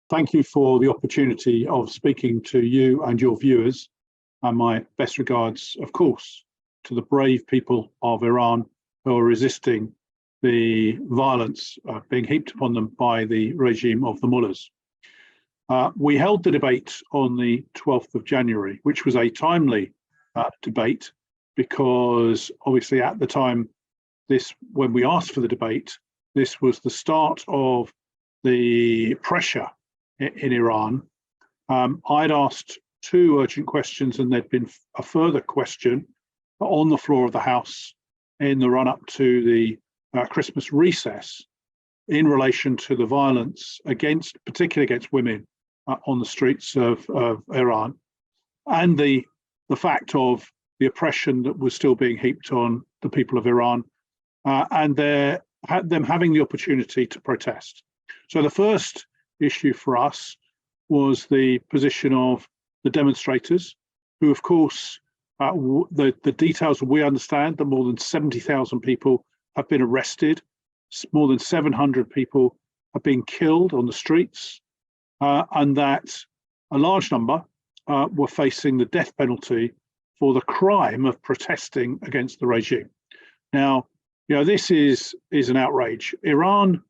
Thank you for the opportunity of speaking to you and your viewers, and my best regards, of course, to the brave people of Iran who are resisting the violence being heaped upon them by the regime of the mullahs. We held the debate on the 12th of January, which was a timely debate because obviously at the time, when we asked for the debate, this was the start of the pressure in Iran. I'd asked two urgent questions and there'd been a further question on the floor of the House in the run-up to the Christmas recess in relation to the violence particularly against women on the streets of Iran, and the fact of the oppression that was still being heaped on the people of Iran, and them having the opportunity to protest. So the first issue for us was the position of the demonstrators, who, of course, the details we understand that more than 70,000 people have been arrested, more than 700 people have been killed on the streets, and that a large number were facing the death penalty for the crime of protesting against the regime. Now, this is an outrage. Iran,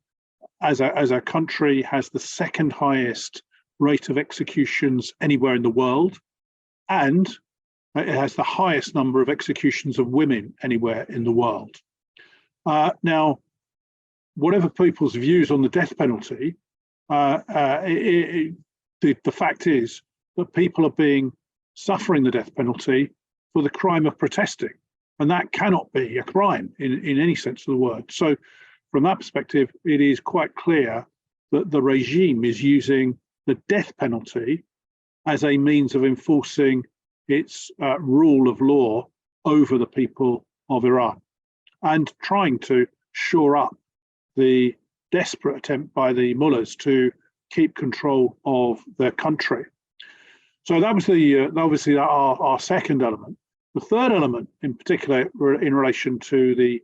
as a country, has the second highest rate of executions anywhere in the world, and it has the highest number of executions of women anywhere in the world. Now, whatever people's views on the death penalty, the fact is that people are suffering the death penalty for the crime of protesting, and that cannot be a crime in any sense of the word. So from that perspective, it is quite clear that the regime is using the death penalty as a means of enforcing its rule of law over the people of Iran, and trying to shore up the desperate attempt by the mullahs to keep control of their country. So that was obviously our second element. The third element, in particular, in relation to the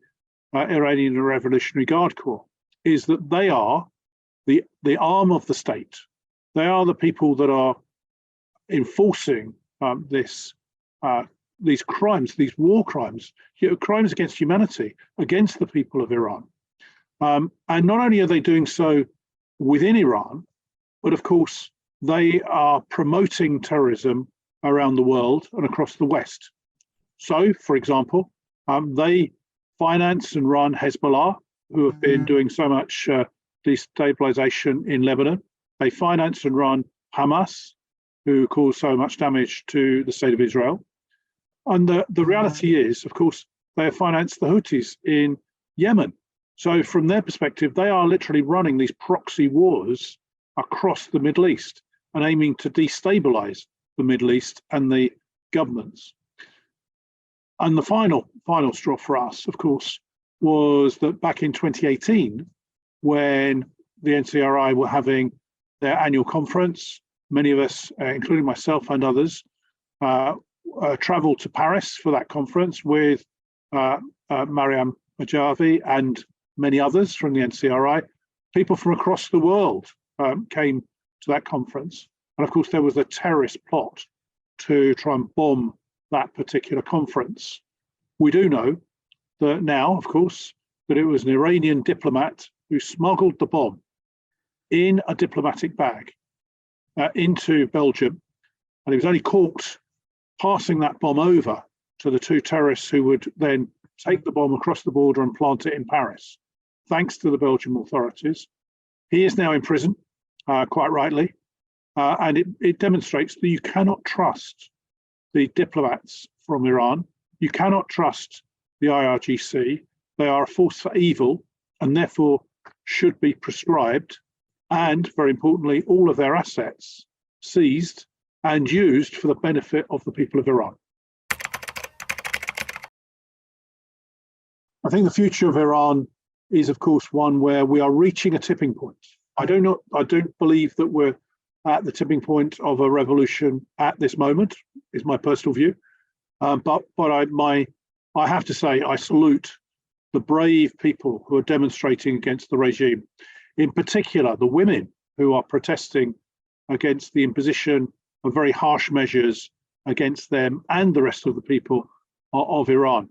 Iranian Revolutionary Guard Corps, is that they are the arm of the state. They are the people that are enforcing these crimes, these war crimes, crimes against humanity, against the people of Iran. And not only are they doing so within Iran, but of course, they are promoting terrorism around the world and across the West. So, for example, they finance and run Hezbollah, who have been doing so much destabilization in Lebanon. They finance and run Hamas, who cause so much damage to the state of Israel. And the reality is, of course, they have financed the Houthis in Yemen. So from their perspective, they are literally running these proxy wars across the Middle East and aiming to destabilize the Middle East and the governments. And the final straw for us, of course, was that back in 2018, when the NCRI were having their annual conference, many of us, including myself and others, traveled to Paris for that conference with Mariam Mujahedin and many others from the NCRI. People from across the world came to that conference. And of course, there was a terrorist plot to try and bomb that particular conference. We do know that now, of course, that it was an Iranian diplomat who smuggled the bomb in a diplomatic bag into Belgium, and he was only caught passing that bomb over to the two terrorists who would then take the bomb across the border and plant it in Paris, thanks to the Belgian authorities. He is now in prison, quite rightly, and it demonstrates that you cannot trust the diplomats from Iran. You cannot trust the IRGC. They are a force for evil and therefore should be proscribed, and very importantly, all of their assets seized and used for the benefit of the people of Iran. I think the future of Iran is, of course, one where we are reaching a tipping point. I don't believe that we're at the tipping point of a revolution at this moment, is my personal view. But I have to say, I salute the brave people who are demonstrating against the regime, in particular the women who are protesting against the imposition of very harsh measures against them and the rest of the people of Iran.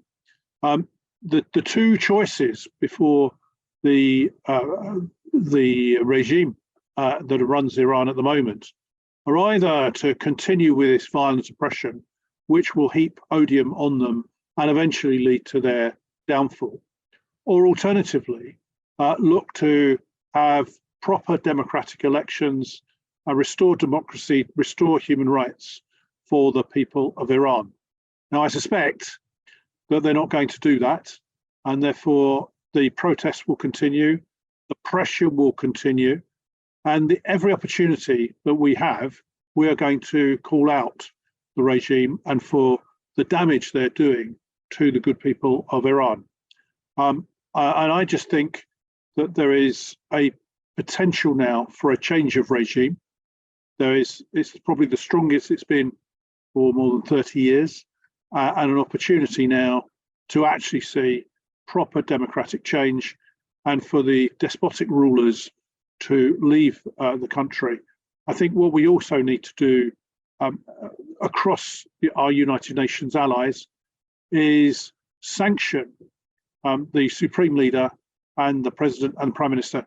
The two choices before the regime that runs Iran at the moment are either to continue with this violent oppression, which will heap odium on them and eventually lead to their downfall, or alternatively, look to have proper democratic elections, restore democracy, restore human rights for the people of Iran. Now, I suspect that they're not going to do that, and therefore the protests will continue, the pressure will continue, and every opportunity that we have, we are going to call out the regime and for the damage they're doing to the good people of Iran. And I just think that there is a potential now for a change of regime. It's probably the strongest it's been for more than 30 years, and an opportunity now to actually see proper democratic change and for the despotic rulers to leave the country. I think what we also need to do across our United Nations allies is sanction the Supreme Leader and the President and Prime Minister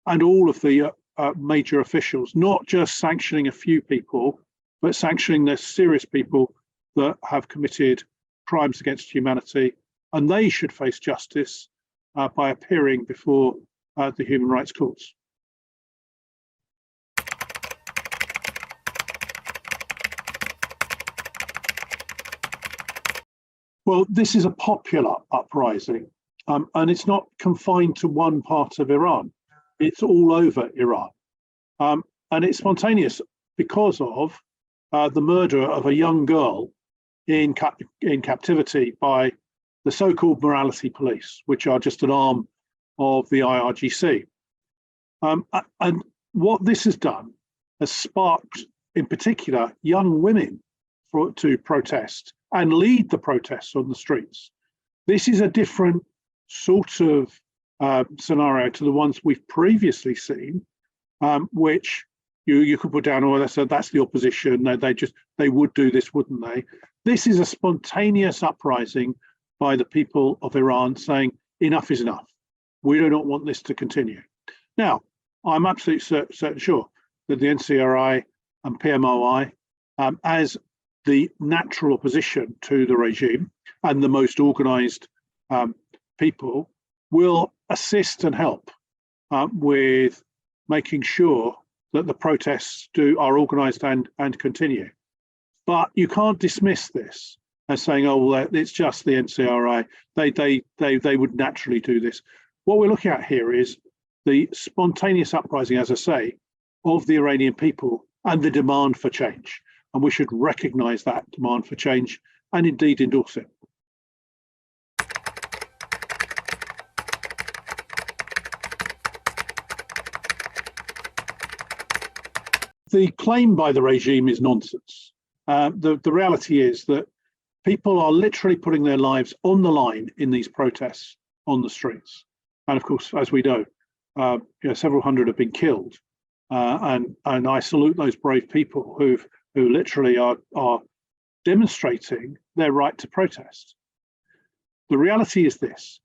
and all of the major officials, not just sanctioning a few people, but sanctioning the serious people that have committed crimes against humanity, and they should face justice by appearing before the human rights courts. Well, this is a popular uprising, and it's not confined to one part of Iran. It's all over Iran. And it's spontaneous because of the murder of a young girl in captivity by the so-called morality police, which are just an arm of the IRGC. And what this has done has sparked, in particular, young women to protest and lead the protests on the streets. This is a different sort of scenario to the ones we've previously seen, which you could put down, oh, that's the opposition. They would do this, wouldn't they? This is a spontaneous uprising by the people of Iran saying enough is enough. We do not want this to continue. Now, I'm absolutely certain sure that the NCRI and PMOI, as the natural opposition to the regime and the most organized people, will assist and help with making sure that the protests are organized and continue. But you can't dismiss this as saying, oh, well, it's just the NCRI. They would naturally do this. What we're looking at here is the spontaneous uprising, as I say, of the Iranian people and the demand for change. And we should recognize that demand for change and indeed endorse it. The claim by the regime is nonsense. The reality is that people are literally putting their lives on the line in these protests on the streets. And of course, as we know, several hundred have been killed. And I salute those brave people who literally are demonstrating their right to protest. The reality is this: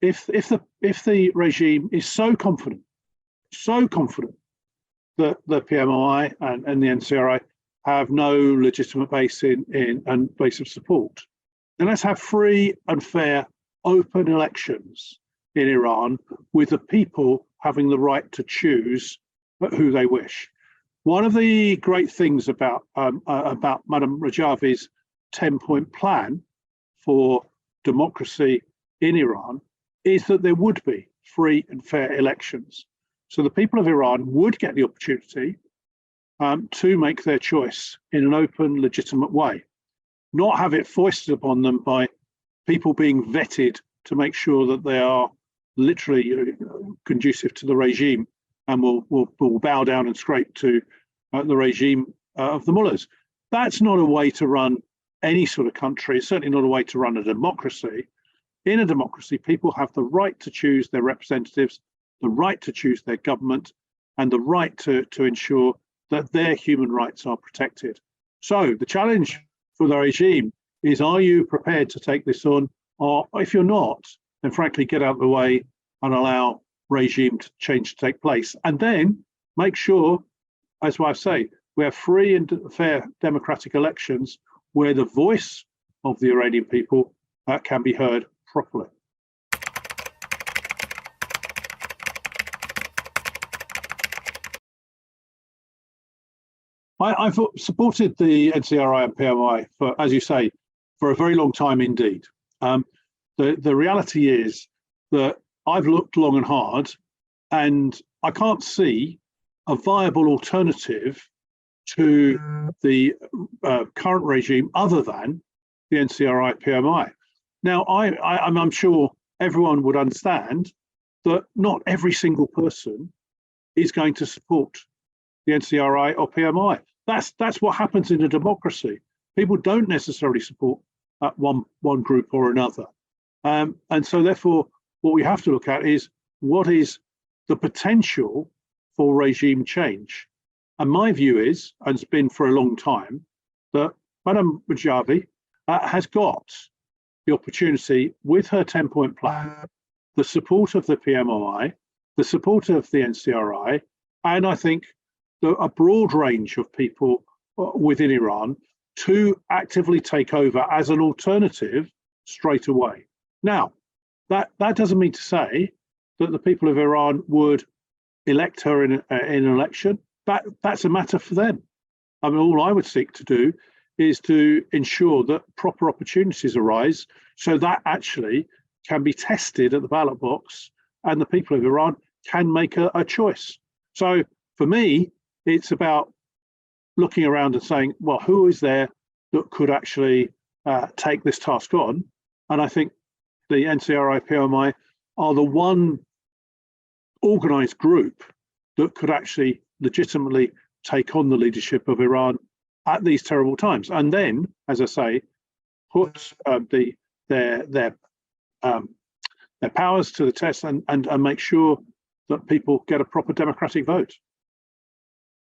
if the regime is so confident that the PMOI and the NCRI have no legitimate base and base of support, then let's have free and fair, open elections in Iran with the people having the right to choose who they wish. One of the great things about Madam Rajavi's 10-point plan for democracy in Iran is that there would be free and fair elections. So the people of Iran would get the opportunity to make their choice in an open, legitimate way, not have it foisted upon them by people being vetted to make sure that they are literally conducive to the regime and will bow down and scrape to the regime of the mullahs. That's not a way to run any sort of country. It's certainly not a way to run a democracy. In a democracy, people have the right to choose their representatives, the right to choose their government, and the right to ensure that their human rights are protected. So the challenge for the regime is, are you prepared to take this on? Or if you're not, then frankly, get out of the way and allow regime change to take place. And then make sure, as I say, we have free and fair democratic elections where the voice of the Iranian people can be heard properly. I've supported the NCRI and PMI for, as you say, for a very long time indeed. The reality is that I've looked long and hard, and I can't see a viable alternative to the current regime other than the NCRI PMI. Now, I'm sure everyone would understand that not every single person is going to support the NCRI or PMI. That's what happens in a democracy. People don't necessarily support one group or another. And so therefore, what we have to look at is what is the potential for regime change. And my view is, and it's been for a long time, that Madame Mujahedin has got the opportunity with her 10-point plan, the support of the PMI, the support of the NCRI, and I think a broad range of people within Iran to actively take over as an alternative straight away. Now, that doesn't mean to say that the people of Iran would elect her in an election. That's a matter for them. I mean, all I would seek to do is to ensure that proper opportunities arise so that actually can be tested at the ballot box and the people of Iran can make a choice. So for me, it's about looking around and saying, well, who is there that could actually take this task on? And I think the NCRI PMI are the one organized group that could actually legitimately take on the leadership of Iran at these terrible times. And then, as I say, put their powers to the test and make sure that people get a proper democratic vote.